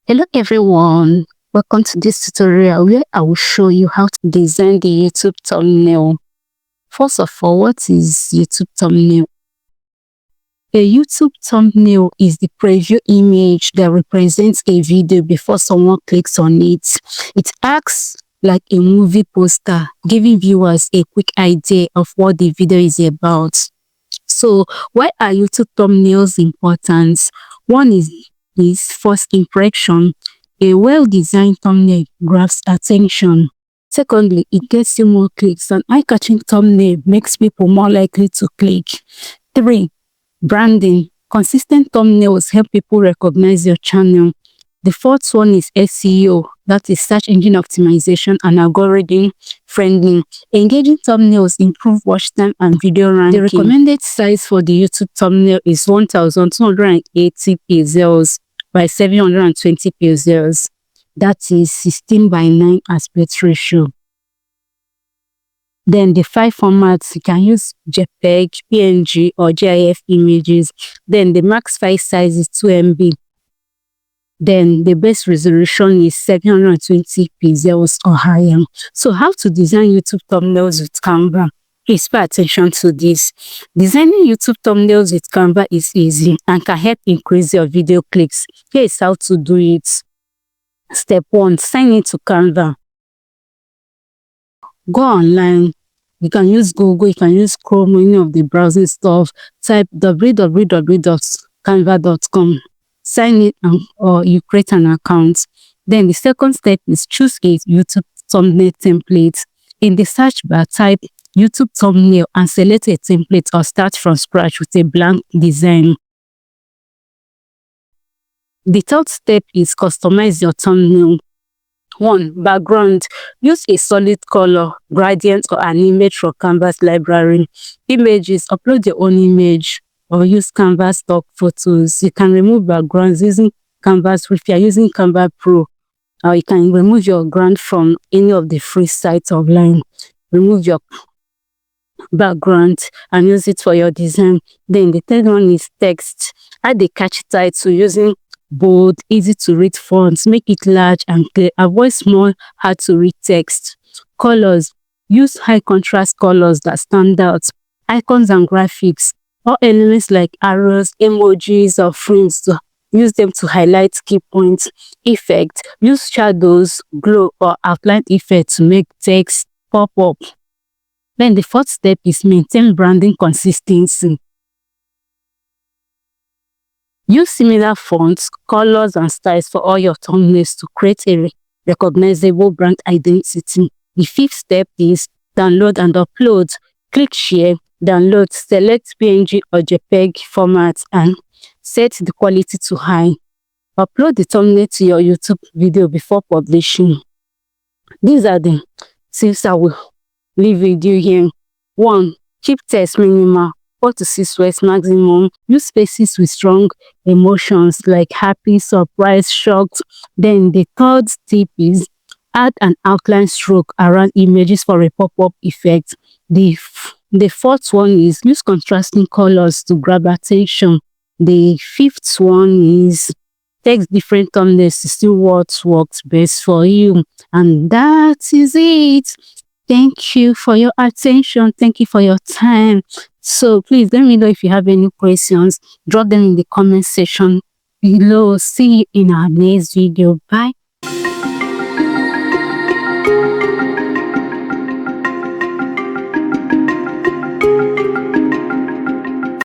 Hello everyone, welcome to this tutorial where I will show you how to design the YouTube thumbnail. First of all, what is YouTube thumbnail? A YouTube thumbnail is the preview image that represents a video before someone clicks on it. It acts like a movie poster, giving viewers a quick idea of what the video is about. So, why are YouTube thumbnails important? One is first impression. A well-designed thumbnail grabs attention. Secondly, it gets you more clicks. An eye-catching thumbnail makes people more likely to click. 3. Branding. Consistent thumbnails help people recognize your channel. The fourth one is SEO, that is search engine optimization and algorithm friendly. Engaging thumbnails improve watch time and video ranking. The recommended size for the YouTube thumbnail is 1280 pixels by 720 pixels. That is 16:9 aspect ratio. Then the 5 formats, you can use JPEG, PNG or GIF images. Then the max file size is 2 MB. Then the best resolution is 720 pixels or higher. So how to design YouTube thumbnails with Canva? Please pay attention to this. Designing YouTube thumbnails with Canva is easy and can help increase your video clicks. Here is how to do it. Step 1. Sign into Canva. Go online. You can use Google, you can use Chrome, any of the browsing stuff. Type www.canva.com. Sign in or you create an account. Then the second step is choose a YouTube thumbnail template. In the search bar, type YouTube thumbnail and select a template or start from scratch with a blank design. The third step is customize your thumbnail. 1. Background. Use a solid color, gradient, or an image from Canva's library. Images. Upload your own image or use Canva stock photos. You can remove backgrounds using Canva's. If you are using Canva Pro, or you can remove your background from any of the free sites online. Remove your background and use it for your design. Then the third one is text. Add a catchy title using bold, easy to read fonts. Make it large and clear. Avoid small, hard to read text. Colors. Use high contrast colors that stand out. Icons and graphics. All elements like arrows, emojis, or frames, use them to highlight key points. Effect. Use shadows, glow, or outline effect to make text pop up. Then the fourth step is maintain branding consistency. Use similar fonts, colors, and styles for all your thumbnails to create a recognizable brand identity. The fifth step is download and upload. Click share, download, select PNG or JPEG format and set the quality to high. Upload the thumbnail to your YouTube video before publishing. These are the tips I will leave with you here. 1. Keep text minimal. 4 to 6 words maximum. Use spaces with strong emotions like happy, surprised, shocked. Then the third tip is add an outline stroke around images for a pop-up effect. The fourth one is use contrasting colors to grab attention. The fifth one is text different thumbnails to see what works best for you. And that is it. Thank you for your attention. Thank you for your time. So please let me know if you have any questions. Drop them in the comment section below. See you in our next video. Bye.